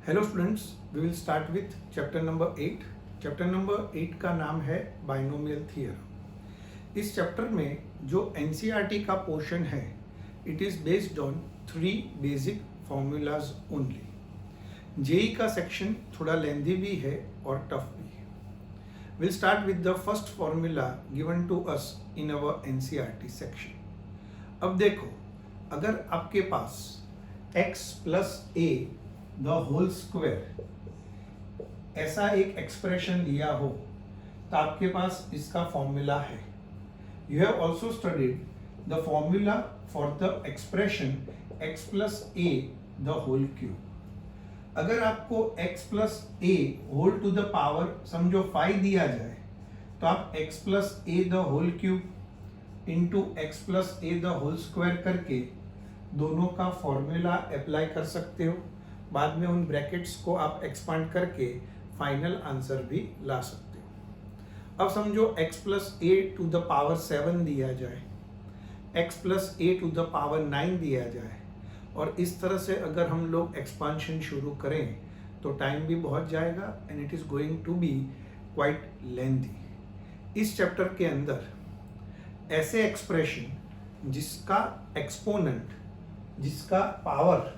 Hello students, we will start with chapter number 8। Chapter number 8 का नाम है binomial theorem. इस चैप्टर में जो एनसीईआरटी का पोर्शन है, it is based on 3 basic formulas only. JEE का सेक्शन थोड़ा लेंथी भी है और टफ भी है। Will start with the first formula given to us in our NCERT section. अब देखो, अगर आपके पास x plus a the whole square ऐसा एक एक्सप्रेशन दिया हो तो आपके पास इसका फॉर्मूला है। You have also studied the formula for the expression x plus a the whole cube. अगर आपको x plus a whole to the power समझो 5 दिया जाए तो आप x plus a the whole cube into x plus a the whole square करके दोनों का फॉर्मूला अप्लाई कर सकते हो। बाद में उन ब्रैकेट्स को आप एक्सपांड करके फाइनल आंसर भी ला सकते हो। अब समझो x plus a to the power 7 दिया जाए, x plus a to the power 9 दिया जाए, और इस तरह से अगर हम लोग एक्सपांशन शुरू करें तो टाइम भी बहुत जाएगा and it is going to be quite lengthy. इस चैप्टर के अंदर ऐसे एक्सप्रेशन जिसका एक्सपोनेंट, जिसका पावर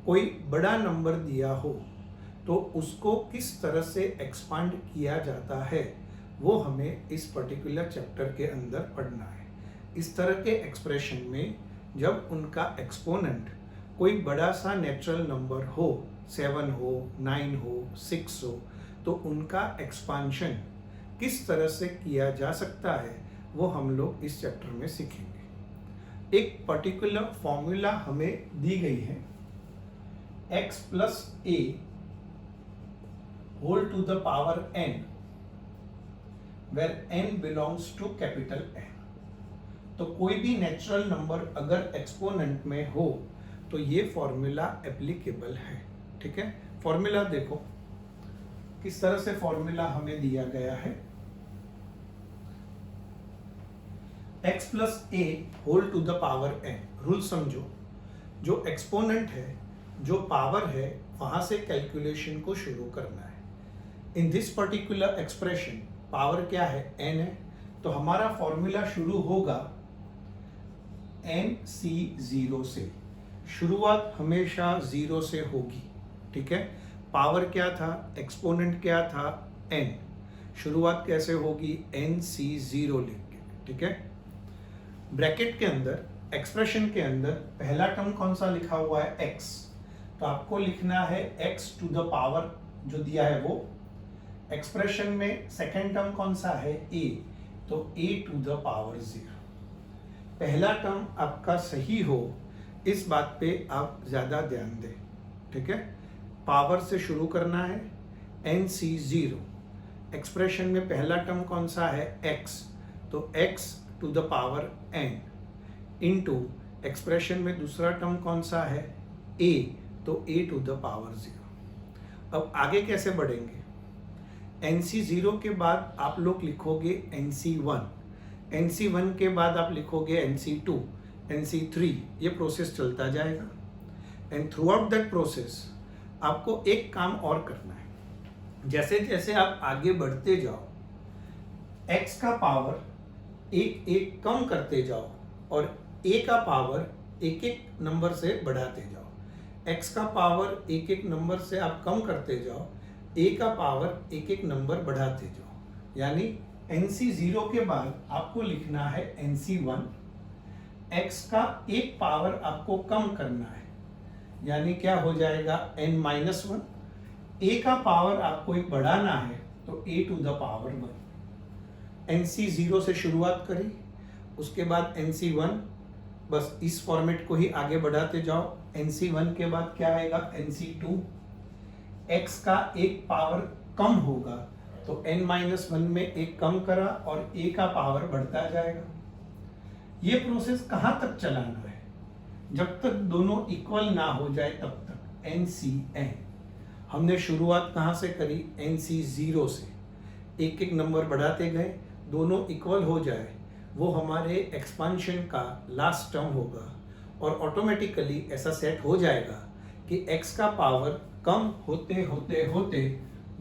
कोई बड़ा नंबर दिया हो तो उसको किस तरह से एक्सपांड किया जाता है वो हमें इस पर्टिकुलर चैप्टर के अंदर पढ़ना है। इस तरह के एक्सप्रेशन में जब उनका एक्सपोनेंट कोई बड़ा सा नेचुरल नंबर हो, 7 हो, 9 हो, 6 हो, तो उनका एक्सपांशन किस तरह से किया जा सकता है वो हम लोग इस चैप्टर में सीखेंगे। एक पर्टिकुलर फॉर्मूला हमें दी गई है, x plus a whole to the power n, where n belongs to capital N। तो कोई भी नेचुरल नंबर अगर एक्सपोनेंट में हो तो ये फॉर्मूला एप्लीकेबल है। ठीक है, फॉर्मूला देखो किस तरह से फॉर्मूला हमें दिया गया है। x plus a whole to the power n। Rule समझो, जो एक्सपोनेंट है, जो पावर है, वहां से कैलकुलेशन को शुरू करना है। In this particular expression power क्या है, n है, तो हमारा फॉर्मूला शुरू होगा NC0 से। शुरुआत हमेशा 0 से होगी। ठीक है, पावर क्या था, एक्सपोनेंट क्या था, n। शुरुआत कैसे होगी, NC0 लिख के। ठीक है, ब्रैकेट के अंदर, एक्सप्रेशन के अंदर पहला टर्म कौन सा लिखा हुआ है, x, तो आपको लिखना है x टू द पावर जो दिया है वो। एक्सप्रेशन में सेकेंड टर्म कौन सा है, a, तो a टू द पावर 0। पहला टर्म आपका सही हो, इस बात पे आप ज्यादा ध्यान दें। ठीक है, पावर से शुरू करना है, NC0। एक्सप्रेशन में पहला टर्म कौन सा है, x, तो x to the power n into expression में दूसरा टर्म कौन सा है, a, तो a टू द पावर 0। अब आगे कैसे बढ़ेंगे, NC0 के बाद आप लोग लिखोगे NC1, NC1 के बाद आप लिखोगे NC2, NC3, ये प्रोसेस चलता जाएगा। And through out that process आपको एक काम और करना है। जैसे जैसे आप आगे बढ़ते जाओ, x का पावर एक एक कम करते जाओ और a का पावर एक एक नंबर से बढ़ाते जाओ। x का पावर एक एक नंबर से आप कम करते जाओ, a का पावर एक एक नंबर बढ़ाते जाओ। यानी NC0 के बाद आपको लिखना है NC1। x का एक पावर आपको कम करना है, यानी क्या हो जाएगा, n-1। a का पावर आपको एक बढ़ाना है, तो a to the power 1। NC0 से शुरुआत करी, उसके बाद NC1, बस इस फॉर्मेट को ही आगे बढ़ाते जाओ। NC1 के बाद क्या आएगा, NC2। x का एक पावर कम होगा तो n-1 में एक कम करा और a का पावर बढ़ता जाएगा। ये प्रोसेस कहाँ तक चलाना है, जब तक दोनों इक्वल ना हो जाए तब तक, NCn। हमने शुरुआत कहाँ से करी, NC0 से। एक एक नंबर बढ़ाते गए, दोनों इक्वल हो जाए, वो हमारे एक्सपांशन का लास्ट टर्म होगा और ऑटोमेटिकली ऐसा सेट हो जाएगा कि x का पावर कम होते होते होते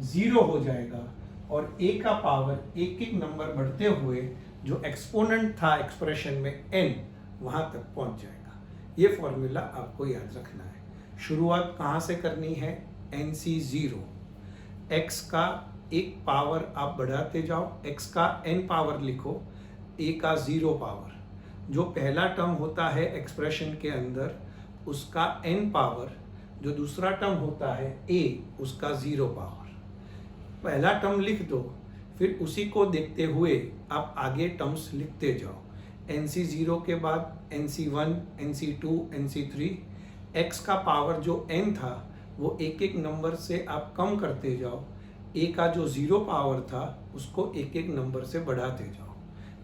0 हो जाएगा और a का पावर एक एक नंबर बढ़ते हुए जो एक्सपोनेंट था एक्सप्रेशन में n वहां तक पहुंच जाएगा। ये फॉर्मूला आपको याद रखना है। शुरुआत कहाँ से करनी है? NC0, x का एक पावर आप बढ़ाते जाओ, x का n पावर लिखो, a का 0 पावर, जो पहला टर्म होता है एक्सप्रेशन के अंदर उसका n पावर, जो दूसरा टर्म होता है a उसका 0 पावर। पहला टर्म लिख दो, फिर उसी को देखते हुए आप आगे टर्म्स लिखते जाओ। NC0 के बाद NC1, NC2, NC3, x का पावर जो n था वो एक एक नंबर से आप कम करते जाओ, a का जो 0 पावर था उसको एक एक नंबर से बढ़ाते जाओ।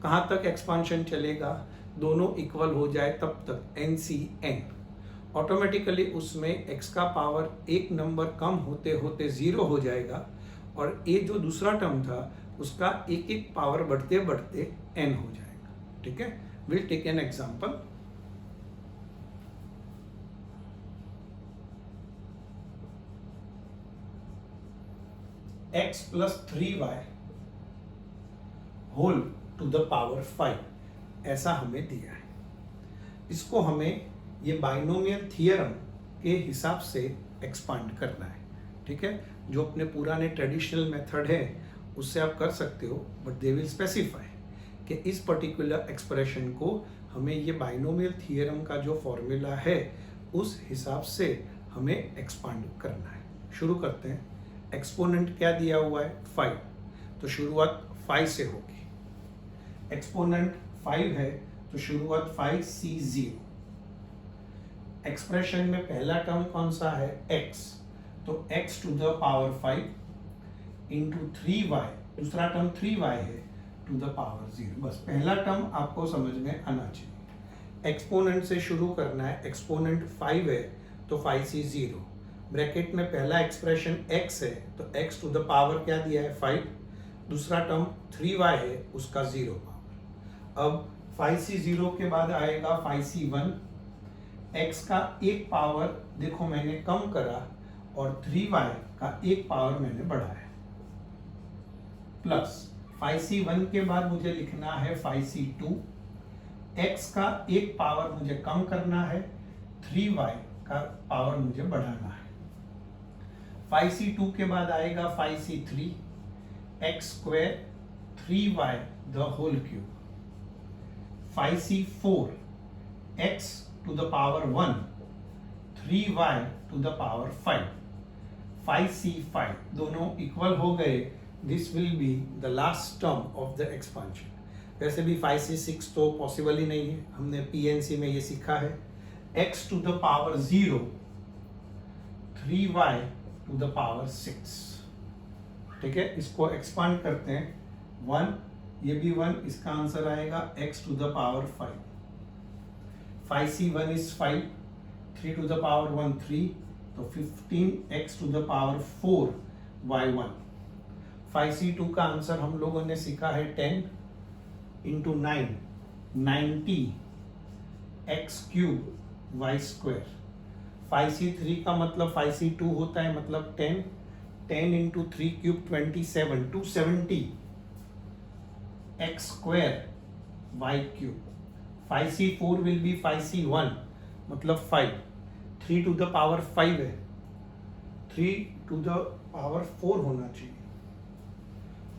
कहाँ तक एक्सपांशन चलेगा? दोनों इक्वल हो जाए तब तक NCn। ऑटोमेटिकली उसमें x का पावर एक नंबर कम होते होते 0 हो जाएगा और a जो दूसरा टर्म था उसका एक एक पावर बढ़ते बढ़ते n हो जाएगा। ठीक है, will take an example. x plus 3y whole to the power 5 ऐसा हमें दिया है। इसको हमें ये बाइनोमियल थियरम के हिसाब से एक्सपांड करना है। ठीक है, जो अपने पुराने ट्रेडिशनल मेथड है उससे आप कर सकते हो, बट दे विल स्पेसिफाई कि इस पर्टिकुलर एक्सप्रेशन को हमें ये बाइनोमियल थियरम का जो फॉर्मूला है उस हिसाब से हमें एक्सपांड करना है। शुरू करते हैं। एक्सपोनेंट क्या दिया हुआ है? 5, तो शुरुआत 5 से होगी। एक्सपोनेंट 5 है तो शुरुआत 5C0। एक्सप्रेशन में पहला टर्म कौन सा है? x, तो x to the power 5 into 3y, दूसरा टर्म 3y है टू द पावर 0। बस पहला टर्म आपको समझ में आना चाहिए। एक्सपोनेंट से शुरू करना है। एक्सपोनेंट 5 है तो 5C0, ब्रैकेट में पहला एक्सप्रेशन x है तो x टू द पावर क्या दिया है? 5, दूसरा टर्म 3y है उसका 0 पावर। अब 5C0 के बाद आएगा 5C1, x का एक पावर देखो मैंने कम करा और 3y का एक पावर मैंने बढ़ाया, प्लस 5C1 के बाद मुझे लिखना है 5C2, x का एक पावर मुझे कम करना है, 3y का पावर मुझे बढ़ाना है। 5C2 के बाद आएगा 5C3, x square 3y the whole cube. 5C4, x to the power 1, 3y to the power 5, 5C5 दोनों इक्वल हो गए। This will be the last term of the expansion. वैसे भी 5C6 तो पॉसिबल ही नहीं है, हमने PNC में ये सीखा है। x to the power 0, 3y to the power 6। ठीक है, इसको एक्सपांड करते हैं। 1, ये भी 1, इसका आंसर आएगा x to the power 5। 5C1 is 5, 3 to the power 1 3, तो 15x to the power 4 y1। 5C2 का आंसर हम लोगों ने सीखा है 10 into 9, 90 x cube y square. 5C3 का मतलब 5C2 होता है, मतलब 10, 10 into 3 cube 27, 270 x square y cube. 5C4 will be 5C1 मतलब 5, 3 to the power 5 है, 3 to the power 4 होना चाहिए।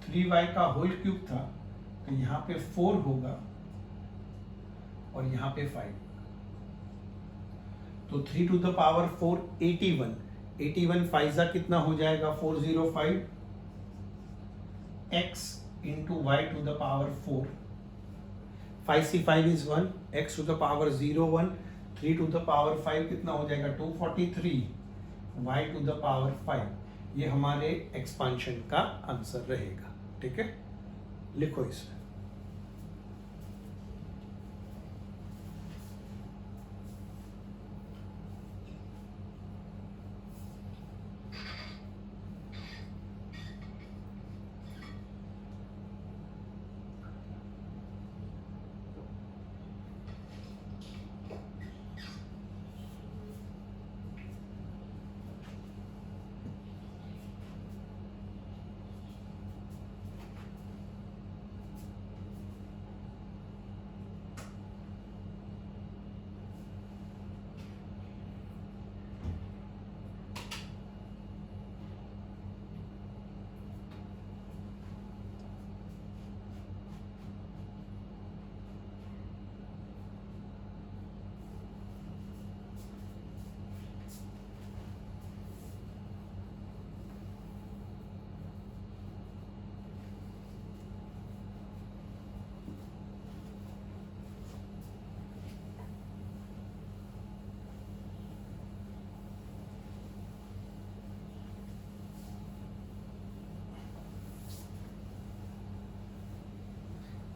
3y का होल क्यूब था तो यहाँ पे 4 होगा और यहाँ पे 5, तो 3 to the power 4 81, 81 5 कितना हो जाएगा? 405 x into y to the power 4। 5C5 is 1, x to the power 0 1, 3 to the power 5 कितना हो जाएगा? 243 y to the power 5। ये हमारे एक्सपांशन का आंसर रहेगा। ठीक है, लिखो इसमें।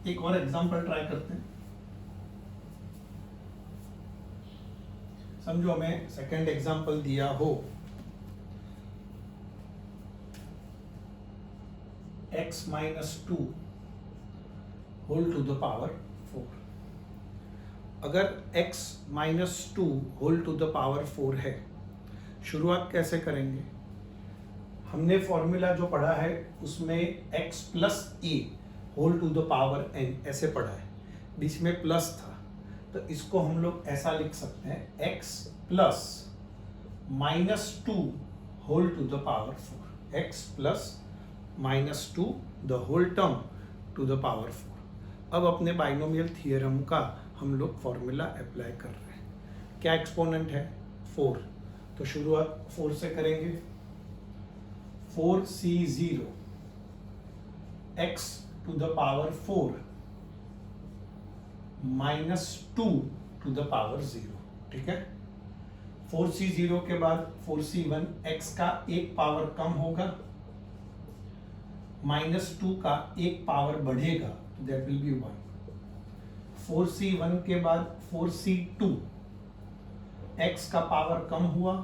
एक और एग्जांपल ट्राई करते हैं। समझो हमें सेकंड एग्जांपल दिया हो x minus 2 whole to the power 4। अगर x minus 2 whole to the power 4 है, शुरुआत कैसे करेंगे? हमने फॉर्मूला जो पढ़ा है उसमें x plus a whole to the power n ऐसे पढ़ा है, बीच में प्लस था, तो इसको हम लोग ऐसा लिख सकते हैं x plus minus 2 whole to the power 4, x plus minus 2 the whole term to the power 4। अब अपने बाइनोमियल थियरम का हम लोग फॉर्मूला अप्लाई कर रहे हैं। क्या एक्सपोनेंट है? 4, तो शुरुआत 4 से करेंगे। 4c0 x to the power 4 minus 2 to the power 0, ठीक है। 4c0 के बाद 4c1, x का एक पावर कम होगा, माइनस 2 का एक पावर बढ़ेगा, तो दैट विल बी 1। 4c1 के बाद 4c2, x का पावर कम हुआ,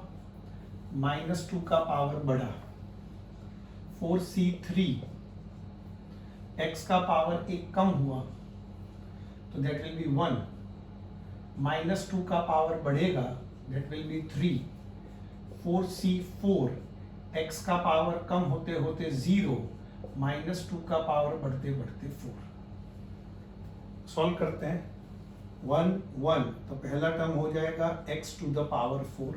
माइनस 2 का पावर बढ़ा। 4c3, x का पावर एक कम हुआ, तो दैट विल बी 1। माइनस 2 का पावर बढ़ेगा, that will be 3। 4c4, x का पावर कम होते होते 0, माइनस 2 का पावर बढ़ते बढ़ते 4। सॉल्व करते हैं। 1 1, तो पहला टर्म हो जाएगा x to the power 4।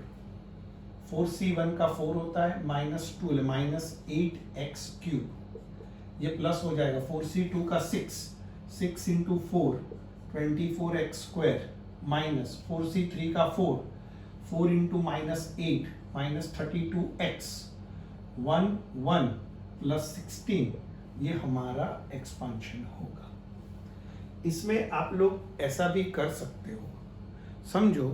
4c1 का 4 होता है, माइनस 2 माइनस 8x क्यूब, ये प्लस हो जाएगा। 4c2 का 6 into 4 24x square, minus 4c3 का 4 into minus 8 minus 32x, 1 1 plus 16, ये हमारा एक्सपांशन होगा। इसमें आप लोग ऐसा भी कर सकते हो, समझो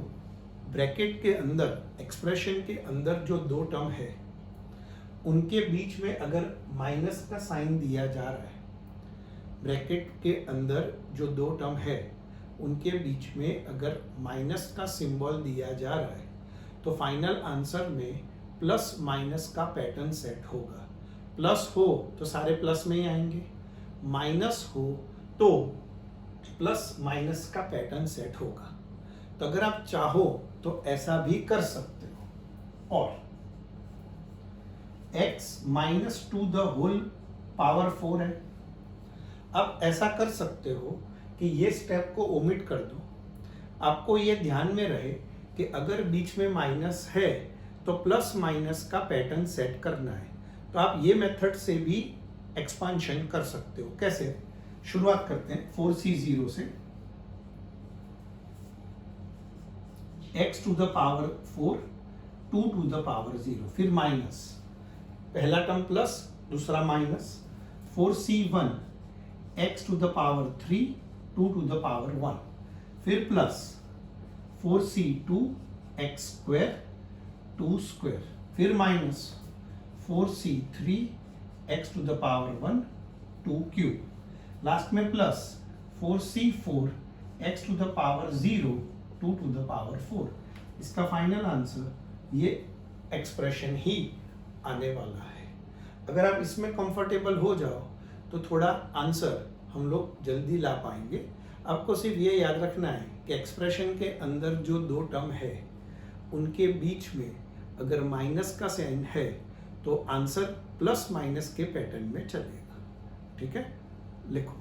ब्रैकेट के अंदर, एक्सप्रेशन के अंदर जो दो टर्म है उनके बीच में अगर माइनस का साइन दिया जा रहा है, ब्रैकेट के अंदर जो दो टर्म है उनके बीच में अगर माइनस का सिंबल दिया जा रहा है, तो फाइनल आंसर में प्लस माइनस का पैटर्न सेट होगा। प्लस हो तो सारे प्लस में ही आएंगे, माइनस हो तो प्लस माइनस का पैटर्न सेट होगा। तो अगर आप चाहो तो ऐसा भी कर सकते हो। और x minus 2 the whole power 4 है। अब ऐसा कर सकते हो कि ये स्टेप को ओमिट कर दो। आपको ये ध्यान में रहे कि अगर बीच में माइनस है तो प्लस माइनस का पैटर्न सेट करना है। तो आप ये मेथड से भी एक्सपांशन कर सकते हो। कैसे? शुरुआत करते हैं 4c0 से। x to the power 4, 2 to the power 0, फिर माइनस, पहला टर्म प्लस, दूसरा minus. 4c1, x to the power 3, 2 to the power 1, फिर plus. 4c2, x square, 2 square, फिर minus. 4c3, x to the power 1, 2 cube, last में plus. 4c4, x to the power 0, 2 to the power 4। इसका final answer ये expression ही आने वाला है। अगर आप इसमें कंफर्टेबल हो जाओ तो थोड़ा आंसर हम लोग जल्दी ला पाएंगे। आपको सिर्फ ये याद रखना है कि एक्सप्रेशन के अंदर जो दो टर्म है उनके बीच में अगर माइनस का साइन है तो आंसर प्लस माइनस के पैटर्न में चलेगा। ठीक है, लिखो।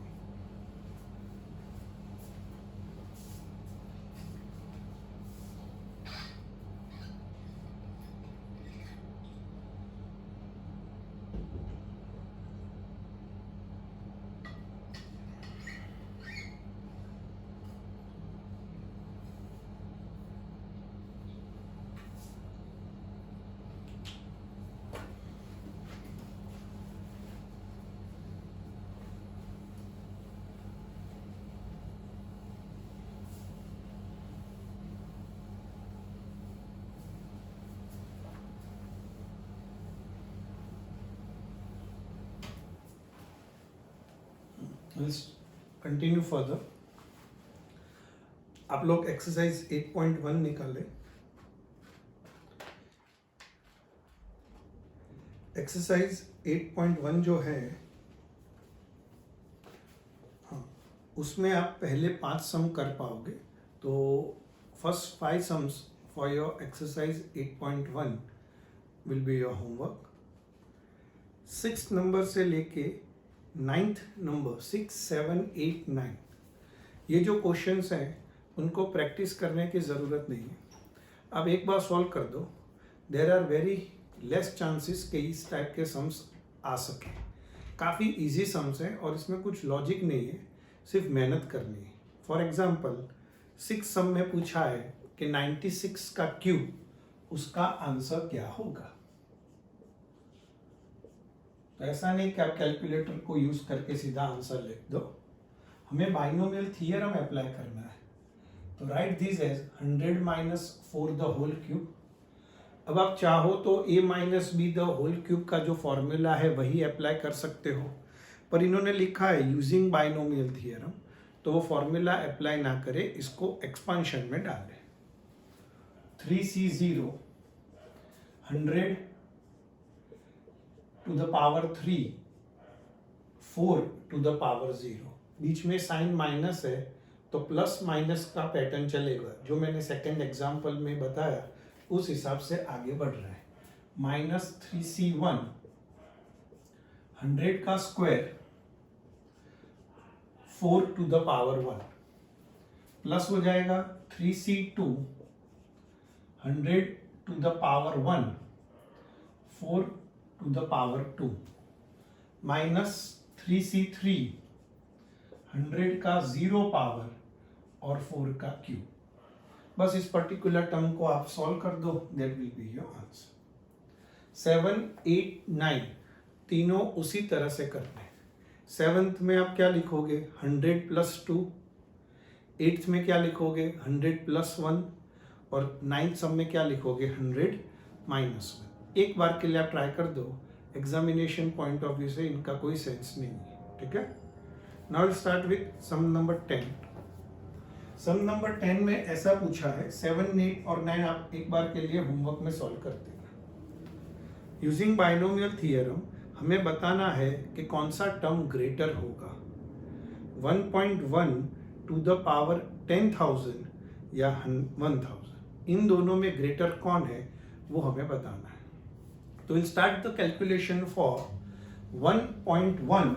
Let's continue further. आप लोग एक्सरसाइज 8.1 निकालें। एक्सरसाइज 8.1 जो है, हाँ, उसमें आप पहले 5 सम कर पाओगे। तो first 5 sums for your exercise 8.1 will be your homework. 6th number से लेके 9th नंबर 6, 7, 8, 9 ये जो क्वेश्चंस हैं उनको प्रैक्टिस करने की ज़रूरत नहीं है। अब एक बार सॉल्व कर दो, there are very less chances कि इस टाइप के सम्स आ सके। काफ़ी इजी सम्स हैं और इसमें कुछ लॉजिक नहीं है, सिर्फ मेहनत करनी है। फॉर एग्जांपल 6 सम में पूछा है कि 96 का क्यूब, उसका आंसर क्या होगा। तो ऐसा नहीं कि आप कैलकुलेटर को यूज करके सीधा आंसर लिख दो, हमें बाइनोमियल थ्योरम अप्लाई करना है। तो write this as 100 minus 4 the whole cube. अब आप चाहो तो a minus b the whole cube का जो फॉर्मूला है वही अप्लाई कर सकते हो, पर इन्होंने लिखा है यूजिंग बाइनोमियल थ्योरम, तो वो फॉर्मूला अप्लाई ना करे, इसको एक्सपांशन में डालें। 3c0 100 to the power 3, 4 to the power 0। बीच में साइन माइनस है तो प्लस माइनस का पैटर्न चलेगा, जो मैंने सेकेंड एग्जाम्पल में बताया उस हिसाब से आगे बढ़ रहा है। माइनस 3c1 100 का square 4 to the power 1 plus हो जाएगा 3c2 100 to the power 1 4 to the power 2 minus 3c3 100 का 0 पावर और 4 का क्यूब। बस इस पर्टिकुलर टर्म को आप सॉल्व कर दो, that will be your answer. 7, 8, 9 तीनों उसी तरह से करते हैं। 7th में आप क्या लिखोगे 100 प्लस 2, 8th में क्या लिखोगे 100 प्लस 1 और 9th सम में क्या लिखोगे 100 माइनस 1। एक बार के लिए आप ट्राई कर दो, एग्जामिनेशन पॉइंट ऑफ व्यू से इनका कोई सेंस नहीं है, ठीक है। Now start with sum number 10। Sum number 10 में ऐसा पूछा है, 7, 8 और 9 आप एक बार के लिए होमवर्क में सॉल्व करते हैं। यूजिंग बाइनोमियल थ्योरम हमें बताना है कि कौन सा टर्म ग्रेटर होगा, 1.1 टू द पावर 10,000 या 1,000। इन दोनों में ग्रेटर कौन है वो हमें बताना है। तो will start the calculation for 1.1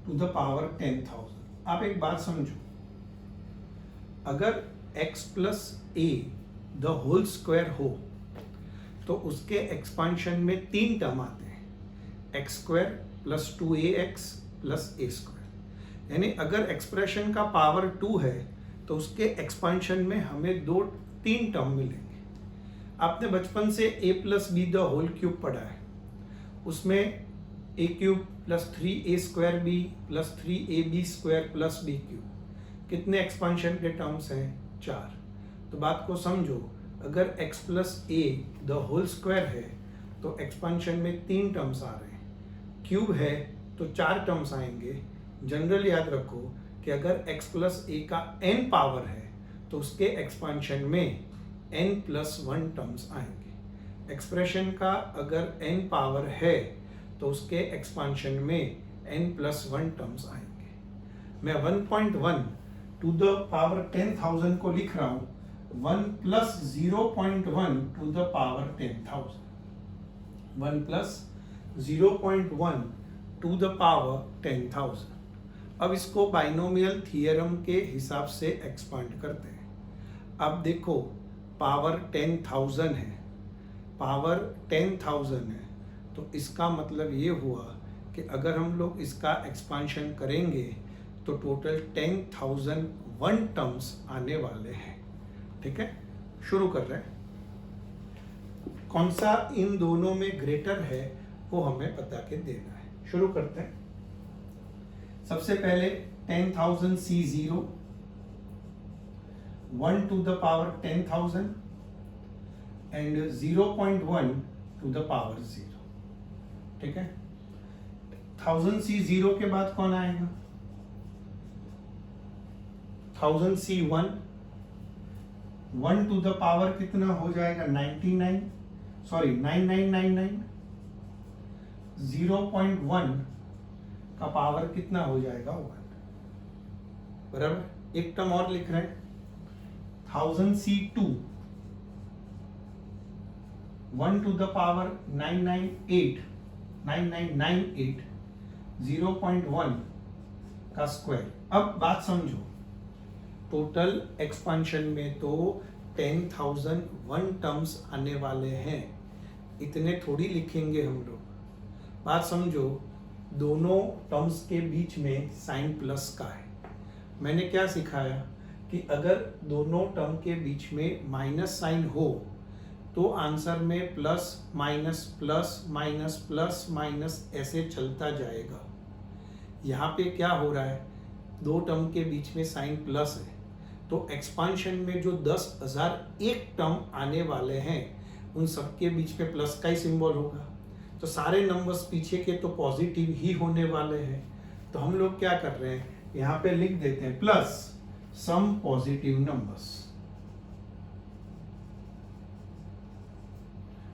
to the power 10,000। आप एक बात समझो, अगर x plus a the whole square हो तो उसके एक्सपांशन में 3 टर्म आते हैं, x square plus 2ax plus a square. यानी अगर एक्सप्रेशन का पावर 2 है तो उसके एक्सपांशन में हमें 3 टर्म मिलेंगे। आपने बचपन से a plus b the whole cube पढ़ा है, उसमें a क्यूब plus 3a square b plus 3ab square plus b cube, कितने एक्सपांशन के टर्म्स हैं 4। तो बात को समझो, अगर x plus a the whole square है तो एक्सपांशन में 3 टर्म्स आ रहे हैं, क्यूब है तो 4 टर्म्स आएंगे। जनरल याद रखो कि अगर x प्लस a का n पावर है तो उसके एक्सपांशन में n प्लस 1 टर्म्स आएंगे। एक्सप्रेशन का अगर n पावर है तो उसके एक्सपांशन में n प्लस 1 टर्म्स आएंगे। मैं 1.1 टू द पावर 10,000 को लिख रहा हूं 1 plus 0.1 to the power 10,000, 1 plus 0.1 to the power 10,000। अब इसको बाइनोमियल थ्योरम के हिसाब से एक्सपांड करते हैं। अब देखो पावर 10,000 है, पावर 10,000 है, तो इसका मतलब ये हुआ कि अगर हम लोग इसका एक्सपांशन करेंगे तो टोटल 10,001 टर्म्स आने वाले हैं, ठीक है। शुरू कर रहे हैं, कौन सा इन दोनों में ग्रेटर है वो हमें बता के देना है। शुरू करते हैं। सबसे पहले 10,000 C0 1 to the power 10,000 and 0.1 to the power 0, ठीक है। 1000 C0 के बाद कौन आएगा 1000C1, 1 टू द पावर कितना हो जाएगा 9999, 0.1 का पावर कितना हो जाएगा 1, बराबर। एक टर्म और लिख रहे हैं 1000C2, 1 टू द पावर 9998, 0.1 का स्क्वायर। अब बात समझो, टोटल एक्सपांशन में तो 10,001 टर्म्स आने वाले हैं, इतने थोड़ी लिखेंगे हम लोग। बात समझो, दोनों टर्म्स के बीच में साइन प्लस का है। मैंने क्या सिखाया कि अगर दोनों टर्म के बीच में माइनस साइन हो तो आंसर में plus minus plus minus plus minus ऐसे चलता जाएगा। यहाँ पे क्या हो रहा है, दो टर्म के बीच में साइन प्लस है, तो एक्सपांशन में जो 10,001 टर्म आने वाले हैं उन सबके बीच में प्लस का ही सिंबल होगा। तो सारे नंबर्स पीछे के तो पॉजिटिव ही होने वाले हैं। तो हम लोग क्या कर रहे हैं, यहाँ पे लिख देते हैं प्लस सम पॉजिटिव नंबर्स।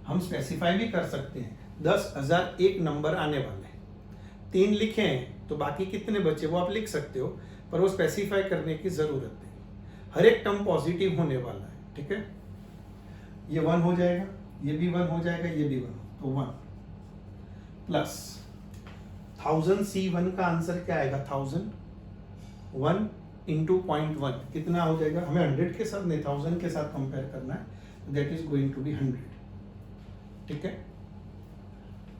हम स्पेसिफाई भी कर सकते हैं 10,001 नंबर आने वाले हैं, 3 लिखे हैं तो बाकी कितने बचे वो आप लिख सकते हो, पर वो स्पेसिफाई करने की जरूरत नहीं। हर एक टर्म पॉजिटिव होने वाला है, ठीक है। ये 1 हो जाएगा, ये भी 1 हो जाएगा, ये भी 1, तो 1 प्लस 1000C1 का आंसर क्या आएगा 1000, 1 इंटू 0.1 कितना हो जाएगा, हमें 100 के साथ नहीं 1000 के साथ कंपेयर करना है, that is going to be 100, ठीक है।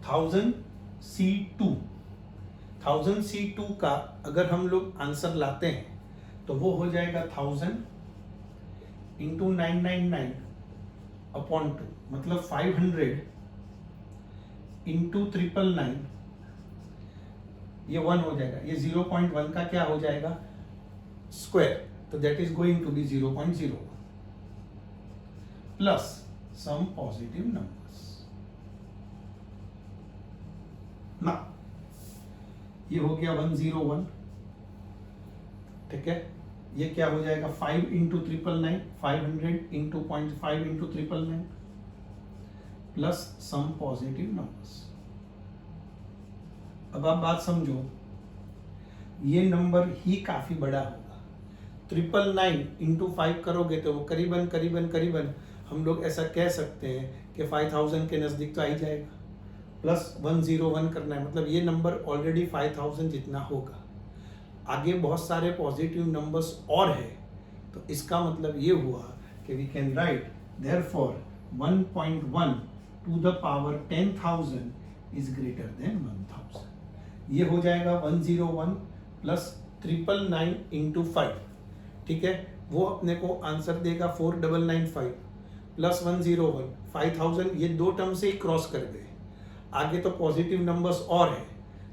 1000C2 का अगर हम लोग आंसर लाते हैं तो वो हो जाएगा 1000 इंटू 999 अपॉन 2, मतलब 500 इंटू 999, ये 1 हो जाएगा, ये 0.1 का क्या हो जाएगा स्क्वायर, तो that is going to be 0.01 plus some positive numbers. ना ये हो गया 101, ठीक है। ये क्या हो जाएगा 5 into 999, 500 into 0.5 into 999 plus some positive numbers. अब आप बात समझो, ये नंबर ही काफी बड़ा होगा। 999 इंटू 5 करोगे तो वो करीबन करीबन करीबन हम लोग ऐसा कह सकते हैं कि 5000 के नजदीक तो आ ही जाएगा। प्लस 101 करना है, मतलब ये नंबर ऑलरेडी 5000 जितना होगा। आगे बहुत सारे पॉजिटिव नंबर्स और है, तो इसका मतलब ये हुआ कि we can write therefore 1.1 to the power 10,000 is greater than 1000। ये हो जाएगा 101 प्लस 999 इंटू 5, ठीक है। वो अपने को आंसर देगा 4995 प्लस 101, 5000, ये दो टर्म से ही क्रॉस कर गए। आगे तो पॉजिटिव नंबर्स और है,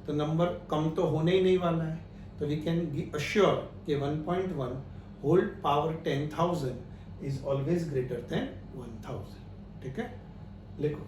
तो नंबर कम तो होने ही नहीं वाला है। तो वी कैन बी अश्योर कि 1.1 whole power 10,000 is always greater than 1000, ठीक है। लिखो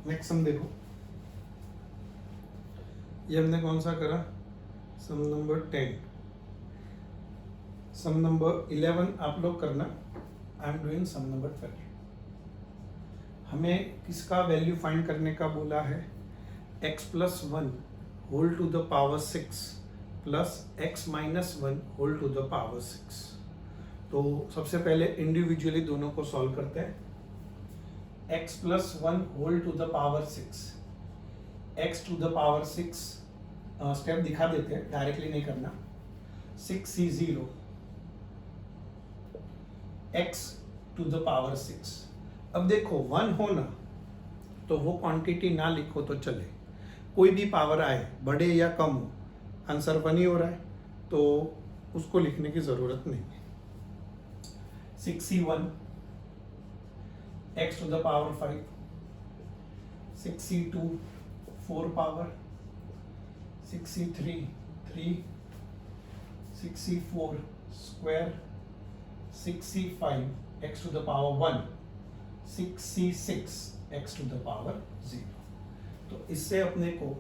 नेक्स्ट सम देखो, ये हमने कौन सा करा, सम नंबर 10। सम नंबर 11 आप लोग करना, I am doing sum number 12। हमें किसका वैल्यू फाइंड करने का बोला है, x plus 1 whole to the power 6 plus x minus 1 whole to the power 6। तो सबसे पहले इंडिविजुअली दोनों को सॉल्व करते हैं। x plus 1 whole to the power 6, x to the power 6 step दिखा देते हैं, डायरेक्टली नहीं करना। 6c0 x to the power 6। अब देखो 1 हो ना तो वो क्वांटिटी ना लिखो तो चले, कोई भी पावर आए बड़े या कम हो, आंसर 1 ही हो रहा है तो उसको लिखने की जरूरत नहीं है। 6c1 x to the power 5, 6c2 4 power, 6c3 3, 6c4 square, 6c5 x to the power 1, 6c6 x to the power 0। तो इससे अपने को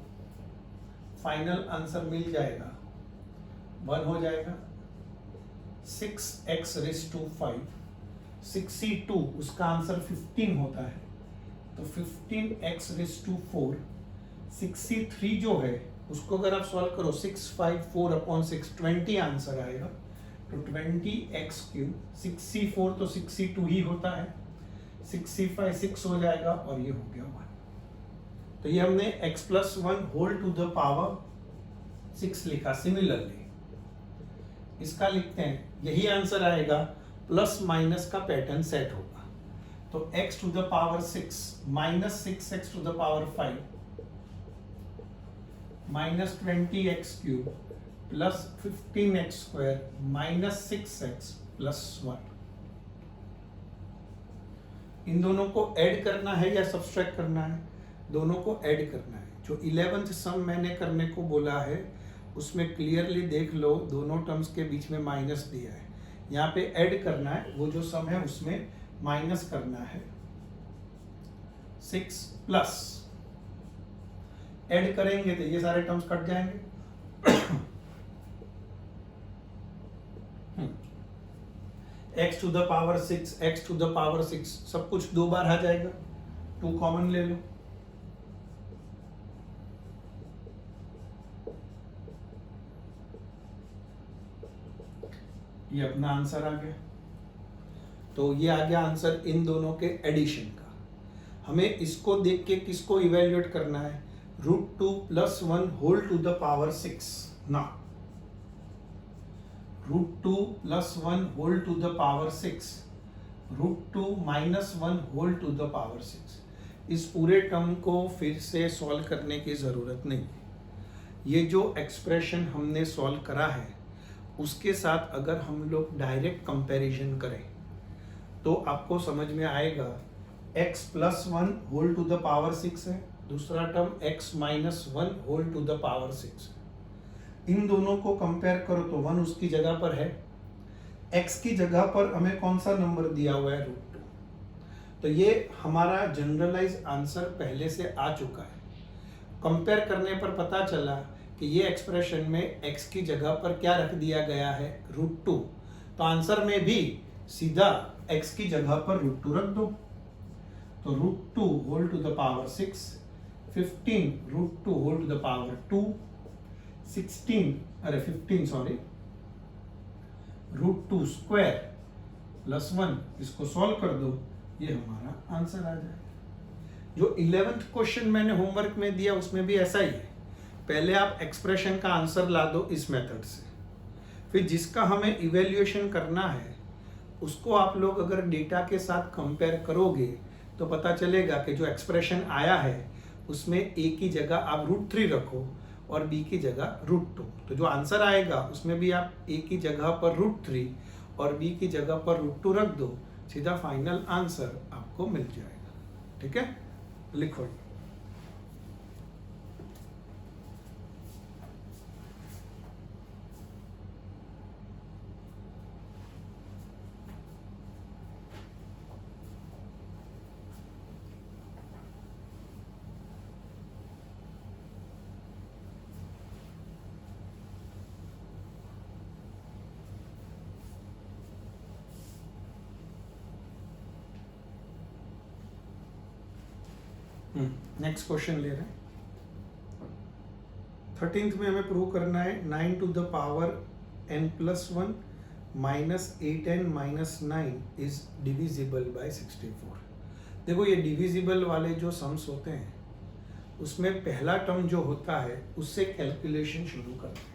फाइनल आंसर मिल जाएगा, 1 हो जाएगा 6x रेज़ टू 5, 6c2 उसका आंसर 15 होता है तो 15x रेज़ टू 4, 6c3 जो है उसको अगर आप सॉल्व करो 654/6 20 आंसर आएगा तो 20x क्यूब, 6c4 तो 6c2 ही होता है, 6c5 6 हो जाएगा और ये हो गया 1। तो ये हमने x plus 1 whole to the power 6 लिखा। सिमिलरली इसका लिखते हैं, यही आंसर आएगा, प्लस माइनस का पैटर्न सेट होगा। तो x to the power 6 minus 6x to the power 5 minus 20x cube plus 15x square minus 6x plus 1। इन दोनों को ऐड करना है या सब्सट्रैक्ट करना है? दोनों को ऐड करना है। जो 11th सम मैंने करने को बोला है उसमें क्लियरली देख लो, दोनों टर्म्स के बीच में माइनस दिया है, यहाँ पे ऐड करना है। वो जो सम है उसमें माइनस करना है। 6 प्लस ऐड करेंगे तो ये सारे टर्म्स कट जाएंगे। x to the power 6, x to the power 6 सब कुछ 2 बार आ जाएगा, 2 कॉमन ले लो। ये अपना आंसर आ गया। तो ये आ गया आंसर इन दोनों के एडिशन का। हमें इसको देख के किसको इवेल्युएट करना है? √2 plus 1 whole to the power 6 ना, √2 plus 1 whole to the power 6, √2 minus 1 whole to the power 6। इस पूरे टर्म को फिर से सॉल्व करने की जरूरत नहीं। ये जो एक्सप्रेशन हमने सॉल्व करा है उसके साथ अगर हम लोग डायरेक्ट कंपैरिजन करें तो आपको समझ में आएगा। x plus 1 whole to the power 6 है, दूसरा term x minus 1 whole to the power 6। इन दोनों को कंपेयर करो तो 1 उसकी जगह पर है, x की जगह पर हमें कौन सा नंबर दिया हुआ है? √2। तो ये हमारा जनरलाइज आंसर पहले से आ चुका है। कंपेयर करने पर पता चला कि ये एक्सप्रेशन में x की जगह पर क्या रख दिया गया है? √2। तो आंसर में भी सीधा x की जगह पर √2 रख दो। तो √2 whole to the power 6, 15 √2 whole to the power 2, 15 sorry √2 square plus 1, इसको सॉल्व कर दो, ये हमारा आंसर आ जाएगा। जो 11th क्वेश्चन मैंने होमवर्क में दिया उसमें भी ऐसा ही है। पहले आप एक्सप्रेशन का आंसर ला दो इस मेथड से, फिर जिसका हमें इवेल्युएशन करना है उसको आप लोग अगर डेटा के साथ कंपेयर करोगे तो पता चलेगा कि जो एक्सप्रेशन आया है उसमें a की जगह आप √3 रखो और b की जगह √2। तो जो आंसर आएगा उसमें भी आप a की जगह पर √3 और b की जगह पर √2 रख दो, सीधा फाइनल आंसर आपको मिल जाएगा। ठीक है, लिखो। नेक्स्ट क्वेश्चन ले रहे हैं। 13th में हमें प्रूव करना है 9 to the power n plus 1 -8n - 9 is divisible by 64। देखो ये डिविजिबल वाले जो सम्स होते हैं उसमें पहला टर्म जो होता है उससे कैलकुलेशन शुरू करते हैं।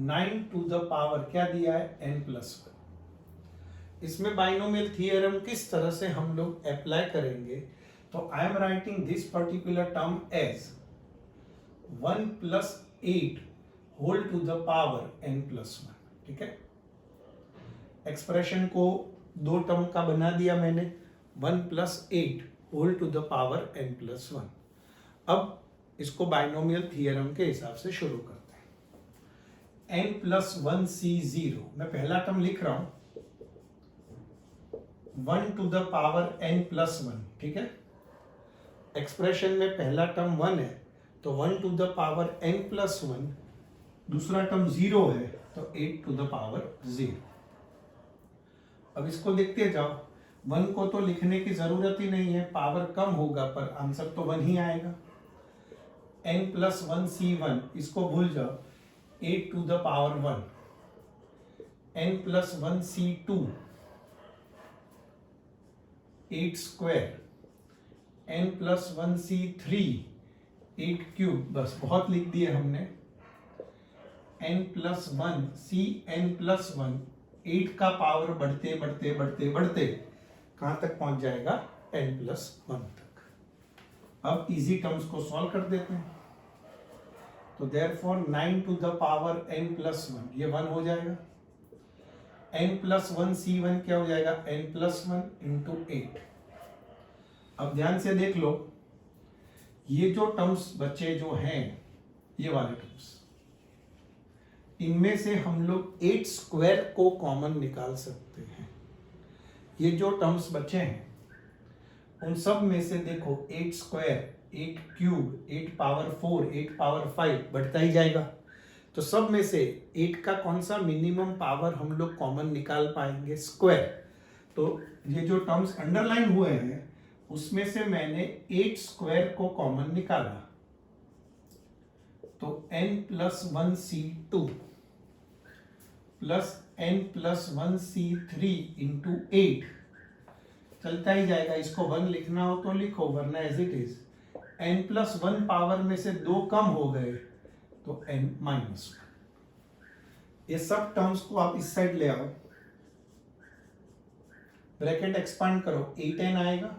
9 टू द पावर क्या दिया है, n+1। इसमें बाइनोमियल थियरम किस तरह से हम लोग अप्लाई करेंगे, तो I am writing this particular term as 1 + 8 whole to the power n+1। ठीक है, एक्सप्रेशन को दो टर्म का बना दिया मैंने, 1 + 8 whole to the power n+1। अब इसको बाइनोमियल थियरम के हिसाब से शुरू करते हैं। n+1 c0, मैं पहला टर्म लिख रहा हूं 1 टू द पावर n+1। ठीक है, एक्सप्रेशन में पहला टर्म 1 है तो 1 टू द पावर n+1, दूसरा टर्म 0 है तो 8 टू द पावर 0। अब इसको लिखते जाओ, 1 को तो लिखने की जरूरत ही नहीं है, पावर कम होगा पर आंसर तो 1 ही आएगा। n+1 c1, इसको भूल जाओ, 8 to the power 1। n+1 c2, 8 square. n+1 c3, 8 cube. बस बहुत लिख दिए हमने। n+1 cn+1, 8 का पावर बढ़ते बढ़ते बढ़ते बढ़ते कहां तक पहुंच जाएगा, n+1 तक। अब इजी टर्म्स को सॉल्व कर देते हैं, तो therefore 9 to the power n+1 ये 1 हो जाएगा। n+1 c1 क्या हो जाएगा, n+1 × 8। अब ध्यान से देख लो, ये जो टर्म्स बच्चे जो हैं, ये वाले टर्म्स, इनमें से हम लोग 8 स्क्वायर को कॉमन निकाल सकते हैं। ये जो टर्म्स बचे हैं उन सब में से देखो 8 स्क्वायर, 8 क्यूब, 8 पावर 4, 8 पावर 5 बढ़ता ही जाएगा। तो सब में से 8 का कौन सा मिनिमम पावर हम लोग कॉमन निकाल पाएंगे, स्क्वायर। तो ये जो टर्म्स अंडरलाइन हुए हैं उसमें से मैंने 8 स्क्वायर को कॉमन निकाला, तो n+1 c2 plus n+1 c3 × 8 चलता ही जाएगा। इसको 1 लिखना हो तो लिखो, वरना as it is. n+1 power में से 2 कम हो गए तो n-1। ये सब टर्म्स को आप इस साइड ले आओ, ब्रैकेट एक्सपांड करो, 8n आएगा,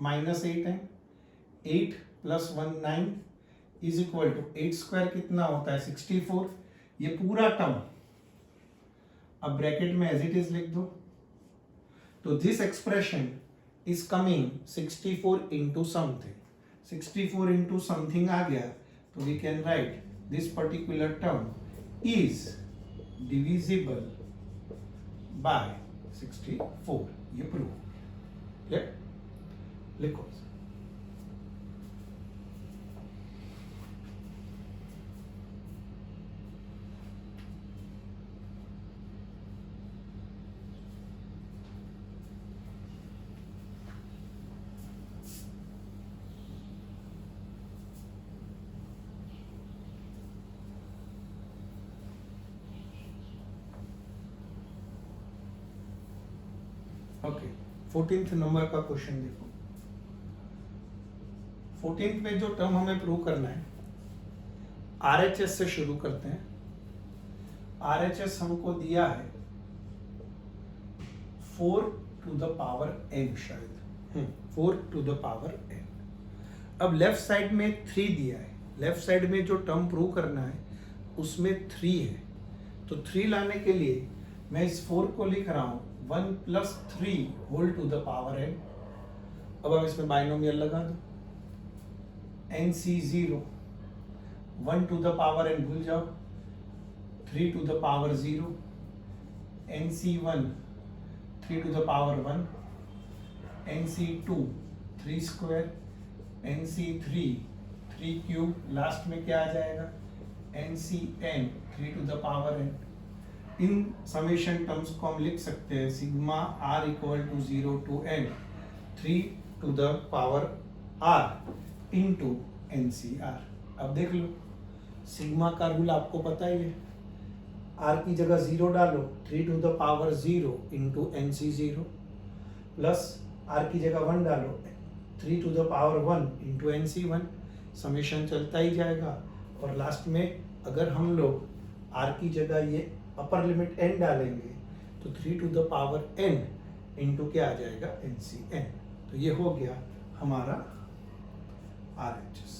-8n, 8 + 1 9 is equal to 8 square कितना होता है, 64। ये पूरा टर्म अब ब्रैकेट में एज इट इज लिख दो। तो this expression is coming 64 × something. 64 × something आ गया तो we can write this particular term is divisible by 64। ये प्रूव क्लियर, लिखो। ओके, 14th नंबर का क्वेश्चन देखो। 14th में जो टर्म हमें प्रूव करना है, RHS से शुरू करते हैं। RHS हमको दिया है 4 टू द पावर n, शायद 4 टू द पावर n। अब लेफ्ट साइड में 3 दिया है, लेफ्ट साइड में जो टर्म प्रूव करना है उसमें 3 है, तो 3 लाने के लिए मैं इस 4 को लिख रहा हूं 1 + 3 whole to the power n। अब हम इसमें बाइनोमियल लगा दो, nc0, 1 to the power n भूल जाओ, 3 to the power 0, nc1, 3 to the power 1, nc2, 3 square, nc3, 3 cube, last में क्या आ जाएगा, ncn, 3 to the power n। इन समेशन टर्म्स को हम लिख सकते हैं sigma r = 0 to n, 3 to the power r × NCR। अब देख लो, सिग्मा का रूल आपको पता ही है, आर की जगह 0 डालो, 3 to the power 0 into NC0 plus r की जगह 1 डालो, 3 to the power 1 into NC1। Summation चलता ही जाएगा और लास्ट में अगर हम लोग आर की जगह ये अपर लिमिट n डालेंगे तो 3 to the power n into क्या आ जाएगा NCn। तो ये हो गया हमारा RHS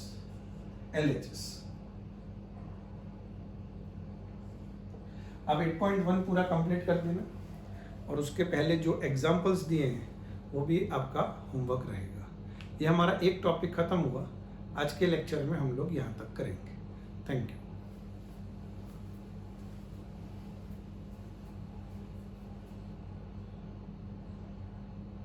LHS। अब 8.1 पूरा कंप्लीट कर देना और उसके पहले जो एग्जाम्पल्स दिए हैं वो भी आपका होमवर्क रहेगा। ये हमारा एक टॉपिक खत्म हुआ। आज के लेक्चर में हम लोग यहाँ तक करेंगे। Thank you.